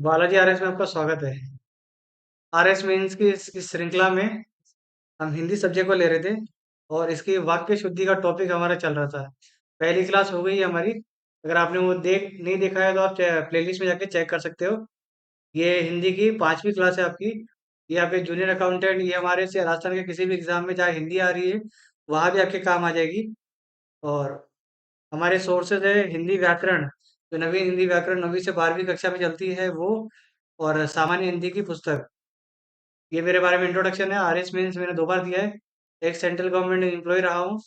Balaji RS में आपका स्वागत है। आरएस मीन्स की इस श्रृंखला में हम हिंदी सब्जेक्ट को ले रहे थे और इसकी वाक्य शुद्धि का टॉपिक हमारा चल रहा था। पहली क्लास हो गई है हमारी। अगर आपने वो नहीं देखा है तो आप प्लेलिस्ट में जाके चेक कर सकते हो। ये हिंदी की 5वीं क्लास है आपकी। ये आपके जूनियर अकाउंटेंट, ये हमारे से राजस्थान के किसी भी एग्जाम में जहाँ हिंदी आ रही है वहाँ भी आपके काम आ जाएगी। और हमारे सोर्सेज है हिंदी व्याकरण, जो नवीन हिंदी व्याकरण 9वीं से 12वीं कक्षा में चलती है वो, और सामान्य हिंदी की पुस्तक। ये मेरे बारे में इंट्रोडक्शन है। आरएस मीन्स मैंने 2 बार दिया है। एक सेंट्रल गवर्नमेंट एम्प्लॉय रहा हूँ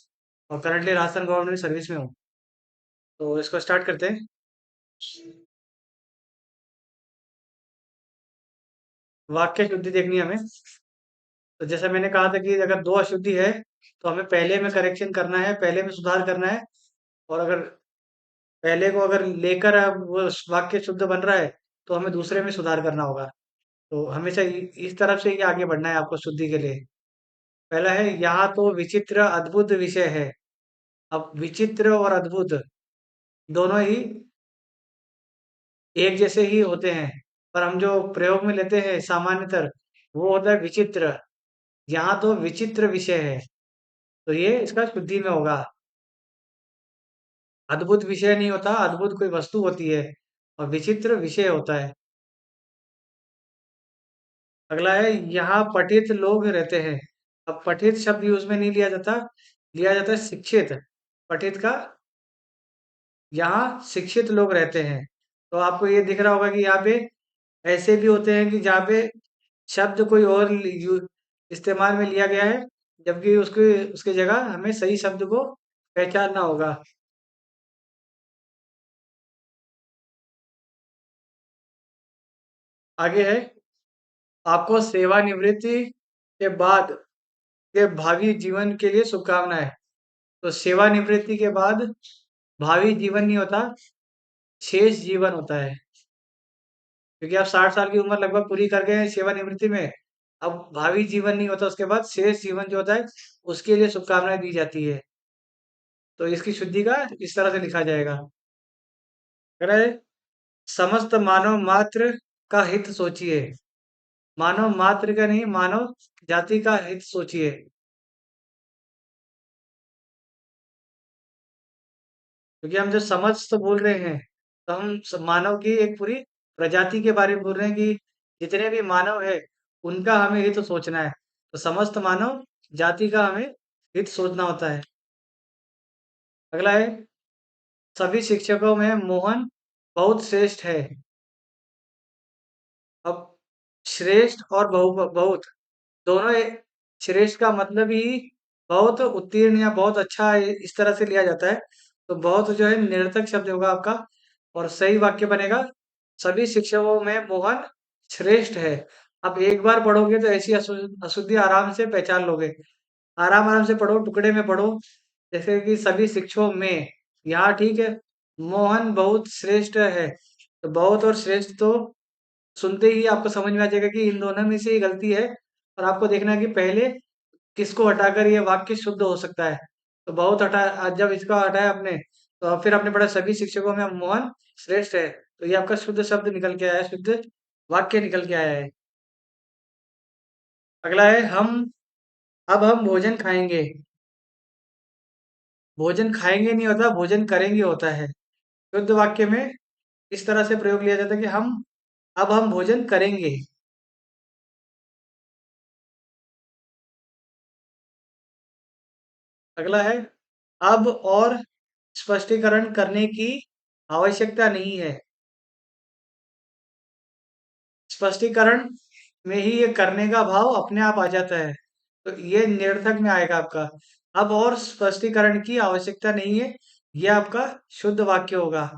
और करंटली राजस्थान गवर्नमेंट सर्विस में हूँ। तो इसको स्टार्ट करते हैं। वाक्य शुद्धि देखनी है हमें। तो जैसा मैंने कहा था कि अगर दो अशुद्धि है तो हमें पहले में करेक्शन करना है, पहले में सुधार करना है। और अगर पहले को अगर लेकर अब वो वाक्य शुद्ध बन रहा है तो हमें दूसरे में सुधार करना होगा। तो हमेशा इस तरफ से ही आगे बढ़ना है आपको शुद्धि के लिए। पहला है, यहाँ तो विचित्र अद्भुत विषय है। अब विचित्र और अद्भुत दोनों ही एक जैसे ही होते हैं, पर हम जो प्रयोग में लेते हैं सामान्यतर वो होता है विचित्र। यहाँ तो विचित्र विषय है, तो ये इसका शुद्धि में होगा। अद्भुत विषय नहीं होता, अद्भुत कोई वस्तु होती है और विचित्र विषय होता है। अगला है, यहाँ पठित लोग रहते हैं। अब पठित शब्द यूज में नहीं लिया जाता, लिया जाता है शिक्षित। पठित का, यहाँ शिक्षित लोग रहते हैं। तो आपको ये दिख रहा होगा कि यहाँ पे ऐसे भी होते हैं कि जहाँ पे शब्द कोई और इस्तेमाल में लिया गया है, जबकि उसके उसके जगह हमें सही शब्द को पहचानना होगा। आगे है, आपको सेवानिवृत्ति के बाद के भावी जीवन के लिए शुभकामनाएं। तो सेवानिवृत्ति के बाद भावी जीवन नहीं होता, शेष जीवन होता है। क्योंकि आप 60 साल की उम्र लगभग पूरी कर गए हैं सेवानिवृत्ति में। अब भावी जीवन नहीं होता, उसके बाद शेष जीवन जो होता है उसके लिए शुभकामनाएं दी जाती है। तो इसकी शुद्धि का इस तरह से लिखा जाएगा। कह रहा है, समस्त मानव मात्र का हित सोचिए। मानव मात्र का नहीं, मानव जाति का हित सोचिए। क्योंकि हम जो समस्त बोल रहे हैं तो हम मानव की एक पूरी प्रजाति के बारे में बोल रहे हैं कि जितने भी मानव है उनका हमें हित सोचना है। तो समस्त मानव जाति का हमें हित सोचना होता है। अगला है, सभी शिक्षकों में मोहन बहुत श्रेष्ठ है। अब श्रेष्ठ और बहुत दोनों श्रेष्ठ का मतलब ही बहुत उत्तीर्ण या बहुत अच्छा है, इस तरह से लिया जाता है। तो बहुत जो है निरर्थक शब्द होगा आपका, और सही वाक्य बनेगा, सभी शिक्षकों में मोहन श्रेष्ठ है। अब एक बार पढ़ोगे तो ऐसी अशुद्धि आराम से पहचान लोगे। आराम आराम से पढ़ो, टुकड़े में पढ़ो। जैसे कि सभी शिक्षकों में, यहाँ ठीक है, मोहन बहुत श्रेष्ठ है। तो बहुत और श्रेष्ठ तो सुनते ही आपको समझ में आ जाएगा कि इन दोनों में से ही गलती है। और आपको देखना है कि पहले किसको हटाकर ये वाक्य शुद्ध हो सकता है। तो बहुत हटा, जब इसका हटाया आपने तो फिर आपने पढ़ा सभी शिक्षकों में मोहन श्रेष्ठ है, तो ये आपका शुद्ध शब्द निकल के आया है, शुद्ध वाक्य निकल के आया है। अगला है, हम भोजन खाएंगे। भोजन खाएंगे नहीं होता, भोजन करेंगे होता है। शुद्ध वाक्य में इस तरह से प्रयोग लिया जाता है कि अब हम भोजन करेंगे। अगला है, अब और स्पष्टीकरण करने की आवश्यकता नहीं है। स्पष्टीकरण में ही ये करने का भाव अपने आप आ जाता है, तो ये निरर्थक में आएगा आपका। अब और स्पष्टीकरण की आवश्यकता नहीं है, ये आपका शुद्ध वाक्य होगा।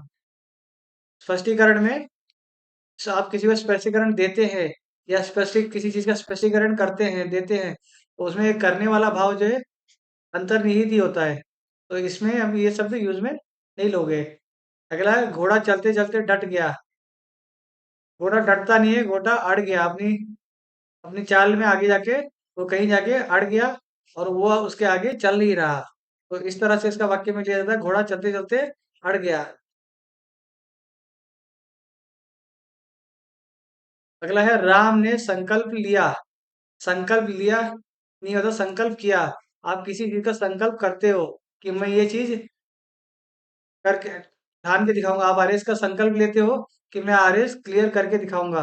स्पष्टीकरण में आप किसी को स्पष्टीकरण देते हैं या स्पष्टी किसी चीज का स्पष्टीकरण करते हैं, देते हैं, तो उसमें एक करने वाला भाव जो है अंतर्निहित ही होता है। तो इसमें हम ये शब्द यूज में नहीं लोगे। अगला है, घोड़ा चलते चलते डट गया। घोड़ा डरता नहीं है, घोड़ा अड़ गया अपनी अपनी चाल में, आगे जाके वो कहीं जाके अड़ गया और वो उसके आगे चल नहीं रहा। तो इस तरह से इसका वाक्य में लिया जाता है, घोड़ा चलते चलते अड़ गया। अगला है राम ने संकल्प लिया। संकल्प लिया नहीं होता, संकल्प किया। आप किसी चीज का संकल्प करते हो कि मैं ये चीज करके ठान के दिखाऊंगा। आप आरएस का संकल्प लेते हो कि मैं आरएस क्लियर करके दिखाऊंगा।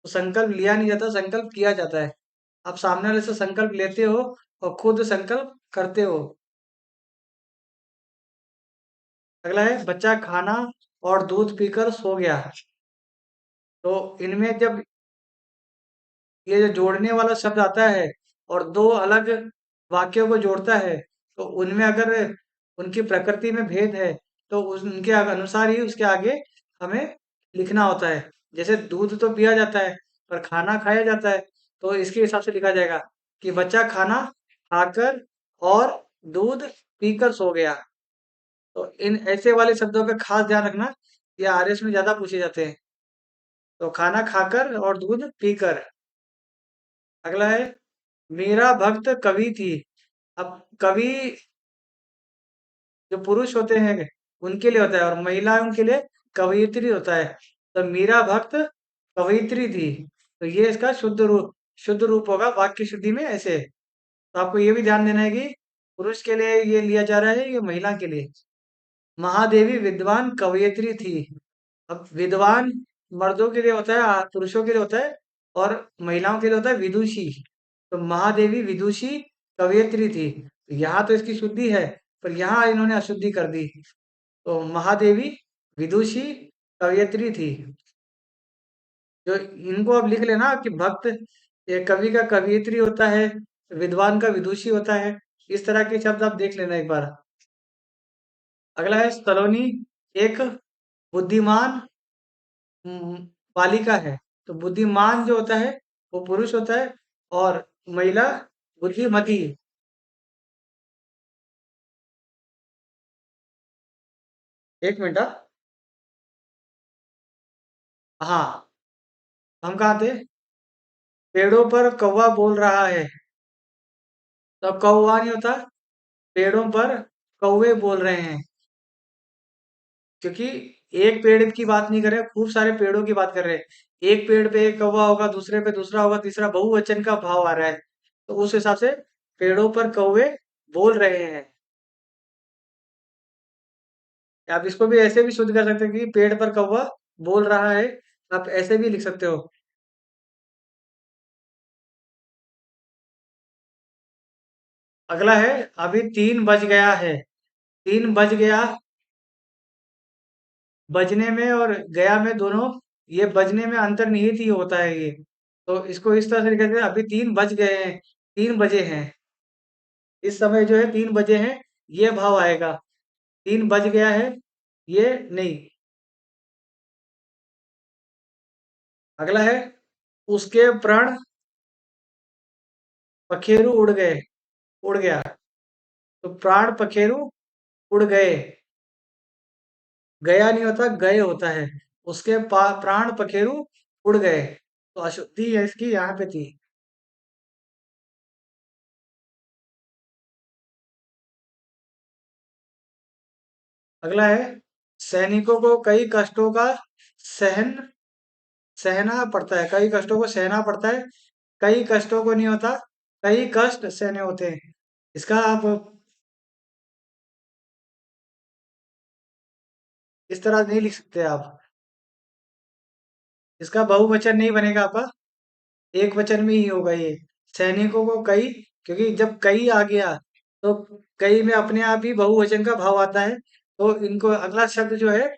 तो संकल्प लिया नहीं जाता, संकल्प किया जाता है। आप सामने वाले से संकल्प लेते हो और खुद संकल्प करते हो। अगला है बच्चा खाना और दूध पीकर सो गया। तो इनमें जब ये जो जोड़ने वाला शब्द आता है और दो अलग वाक्यों को जोड़ता है, तो उनमें अगर उनकी प्रकृति में भेद है तो उनके अनुसार ही उसके आगे हमें लिखना होता है। जैसे दूध तो पिया जाता है पर खाना खाया जाता है, तो इसके हिसाब से लिखा जाएगा कि बच्चा खाना खाकर और दूध पीकर सो गया। तो इन ऐसे वाले शब्दों पे खास ध्यान रखना, ये आरएस में ज्यादा पूछे जाते हैं। तो खाना खाकर और दूध पीकर। अगला है मेरा भक्त कवि थी। अब कवि जो पुरुष होते हैं उनके लिए होता है और महिलाओं के लिए कवयित्री होता है। तो मीरा भक्त कवयित्री थी, तो ये इसका शुद्ध रूप होगा वाक्य शुद्धि में ऐसे। तो आपको ये भी ध्यान देना है कि पुरुष के लिए ये लिया जा रहा है, ये महिला के लिए। महादेवी विद्वान कवयित्री थी। अब विद्वान मर्दों के लिए होता है, पुरुषों के लिए होता है, और महिलाओं के लिए होता है विदुषी। तो महादेवी विदुषी कवयित्री थी। यहाँ तो इसकी शुद्धि है, पर यहाँ इन्होंने अशुद्धि कर दी। तो महादेवी विदुषी कवयित्री थी। जो इनको अब लिख लेना कि भक्त ये कवि का कवयित्री होता है, विद्वान का विदुषी होता है। इस तरह के शब्द आप देख लेना एक बार। अगला है सलोनी एक बुद्धिमान हम्म, बालिका है। तो बुद्धिमान जो होता है वो पुरुष होता है और महिला बुद्धिमती। एक मिनट हाँ, हम कहाँ थे? पेड़ों पर कौवा बोल रहा है। तो कौवा नहीं होता, पेड़ों पर कौवे बोल रहे हैं। क्योंकि एक पेड़ की बात नहीं कर रहे, खूब सारे पेड़ों की बात कर रहे हैं। एक पेड़ पे एक कौवा होगा, दूसरे पे दूसरा होगा, तीसरा बहुवचन का भाव आ रहा है। तो उस हिसाब से पेड़ों पर कौवे बोल रहे हैं। आप इसको भी ऐसे भी शुद्ध कर सकते हैं कि पेड़ पर कौवा बोल रहा है। आप ऐसे भी लिख सकते हो। अगला है अभी 3 बज गया है। 3 बज गया, बजने में और गया में दोनों, ये बजने में अंतर्निहित ही होता है ये। तो इसको इस तरह से लिखा जाए अभी 3 बज गए हैं, 3 बजे हैं। इस समय जो है 3 बजे हैं, ये भाव आएगा। 3 बज गया है, ये नहीं। अगला है उसके प्राण पखेरु उड़ गए, उड़ गया। तो प्राण पखेरु उड़ गए, गया नहीं होता, गए होता है। उसके प्राण पखेरु उड़ गए। तो अशुद्धि है इसकी यहाँ पे थी। अगला है सैनिकों को कई कष्टों का सहन सहना पड़ता है। कई कष्टों को सहना पड़ता है, कई कष्टों को नहीं होता, कई कष्ट सहने होते हैं। इसका आप इस तरह नहीं लिख सकते आप। इसका बहुवचन नहीं बनेगा आपका, एक वचन में ही होगा ये। सैनिकों को कई, क्योंकि जब कई आ गया तो कई में अपने आप ही बहुवचन का भाव आता है। तो इनको अगला शब्द जो है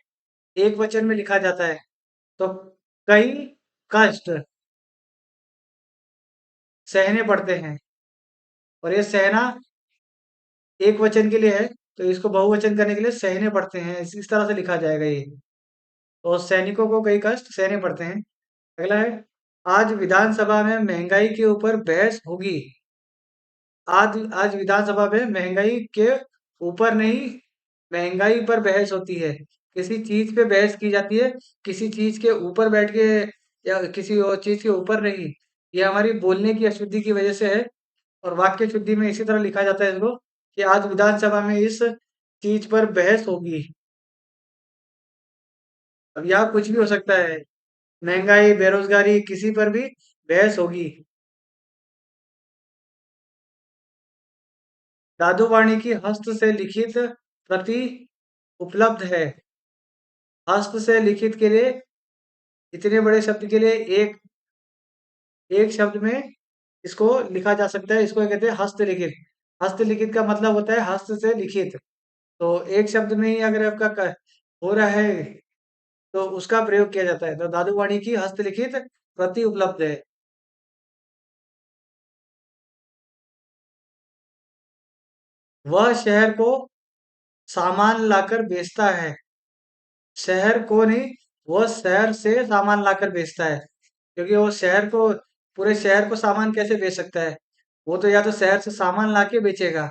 एक वचन में लिखा जाता है। तो कई कष्ट सहने पड़ते हैं, और ये सहना एक वचन के लिए है, तो इसको बहुवचन करने के लिए सहने पड़ते हैं, इस तरह से लिखा जाएगा ये। तो सैनिकों को कई कष्ट सहने पड़ते हैं। अगला है आज विधानसभा में महंगाई के ऊपर बहस होगी। आज आज विधानसभा में महंगाई के ऊपर नहीं, महंगाई पर बहस होती है। किसी चीज पे बहस की जाती है, किसी चीज के ऊपर बैठ के, या किसी और चीज के ऊपर नहीं। ये हमारी बोलने की अशुद्धि की वजह से है। और वाक्य शुद्धि में इसी तरह लिखा जाता है इसको कि आज विधानसभा में इस चीज पर बहस होगी। अब यहाँ कुछ भी हो सकता है। महंगाई, बेरोजगारी, किसी पर भी बहस होगी। दादूवाणी की हस्त से लिखित प्रति उपलब्ध है। हस्त से लिखित के लिए, इतने बड़े शब्द के लिए एक एक शब्द में इसको लिखा जा सकता है। इसको कहते हैं हस्तलिखित। हस्तलिखित का मतलब होता है हस्त से लिखित। तो एक शब्द में ही अगर आपका हो रहा है तो उसका प्रयोग किया जाता है। तो दादूवाणी की हस्तलिखित प्रति उपलब्ध है। वह शहर को सामान लाकर बेचता है। शहर को नहीं, वो शहर से सामान लाकर बेचता है। क्योंकि वो शहर को, पूरे शहर को सामान कैसे बेच सकता है? वो तो या तो शहर से सामान लाके बेचेगा।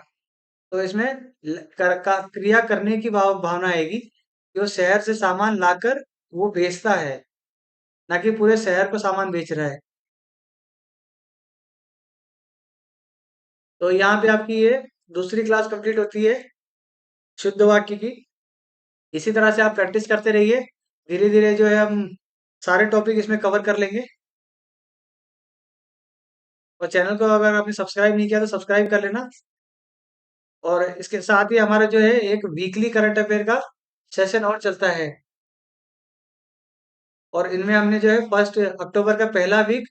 तो इसमें क्रिया करने की भावना आएगी कि वो शहर से सामान लाकर वो बेचता है, ना कि पूरे शहर को सामान बेच रहा है। तो यहाँ पे आपकी ये दूसरी क्लास कंप्लीट होती है शुद्ध वाक्य की। इसी तरह से आप प्रैक्टिस करते रहिए। धीरे धीरे जो है हम सारे टॉपिक इसमें कवर कर लेंगे। और चैनल को अगर आपने सब्सक्राइब नहीं किया तो सब्सक्राइब कर लेना। और इसके साथ ही हमारा जो है एक वीकली करंट अफेयर का सेशन और चलता है। और इनमें हमने जो है 1 अक्टूबर का पहला वीक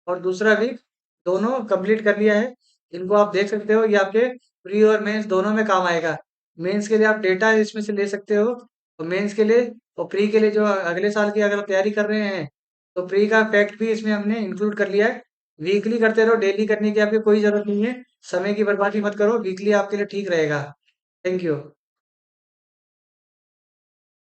और दूसरा वीक दोनों कंप्लीट कर लिया है। इनको आप देख सकते हो, ये आपके प्री और मेंस दोनों में काम आएगा। मेंस के लिए आप डेटा इसमें से ले सकते हो, और मेंस के लिए और प्री के लिए जो अगले साल की अगर आप तैयारी कर रहे हैं तो प्री का फैक्ट भी इसमें हमने इंक्लूड कर लिया है। वीकली करते रहो, डेली करने की आपकी कोई जरूरत नहीं है। समय की बर्बादी मत करो, वीकली आपके लिए ठीक रहेगा। Thank you.